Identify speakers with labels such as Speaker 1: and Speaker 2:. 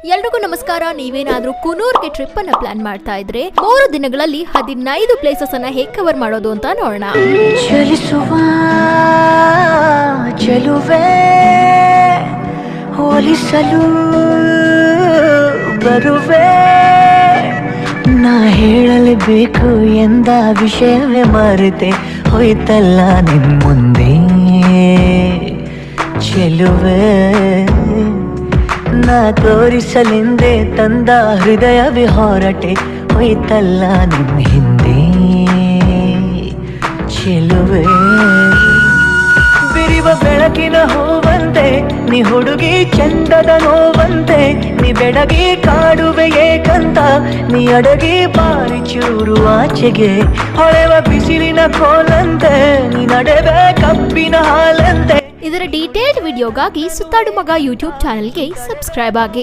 Speaker 1: ಎಲ್ರಿಗೂ ನಮಸ್ಕಾರ. ನೀವೇನಾದ್ರೂ ಕುನೂರ್ಗೆ ಟ್ರಿಪ್ ಅನ್ನ ಪ್ಲಾನ್ ಮಾಡ್ತಾ ಇದ್ರೆ 3 ದಿನಗಳಲ್ಲಿ 15 ಪ್ಲೇಸಸ್ ಅನ್ನ ಹೇಗೆ ಕವರ್ ಮಾಡೋದು ಅಂತ ನೋಡೋಣ.
Speaker 2: ಚಲಿಸುವ ಚೆಲುವೆ ಹೋಲಿಸಲು ಬರುವೆ, ನಾ ಹೇಳಲೇಬೇಕು ಎಂದ ವಿಷಯವೇ ಮರೆತೆ ಹೋಯ್ತಲ್ಲ ನಿನ್ ಮುಂದೆ ಚೆಲುವೆ. ನಾ ತೋರಿಸಲೆಂದೇ ತಂದ ಹೃದಯವೇ ಹೊರಟೆ ಹೋಯ್ತಲ್ಲ ನಿನ್ನ ಹಿಂದೆ ಚೆಲುವೆ. ಬಿರಿವ ಬೆಳಕಿನ ಹೂವಂತೆ ನೀ ಹುಡುಗಿ ಚಂದದ ನೋವಂತೆ, ನೀ ಬೆಡಗಿ ಕಾಡುವೆ ಏಕಂತ ನೀ ಅಡಗಿ ಬಾರಿ ಚೂರು ಆಚೆಗೆ ಹೊಳೆವ ಬಿಸಿಲಿನ ಕೋಲಂತೆ ನೀ ನಡೆವೆ ಕಬ್ಬಿನ ಹಾಲಂತೆ.
Speaker 1: ಇದರ ಡೀಟೇಲ್ಡ್ ವಿಡಿಯೋಗಾಗಿ ಸುತ್ತಾಡು ಮಗ ಯೂಟ್ಯೂಬ್ ಚಾನೆಲ್ಗೆ ಸಬ್ಸ್ಕ್ರೈಬ್ ಆಗಿ.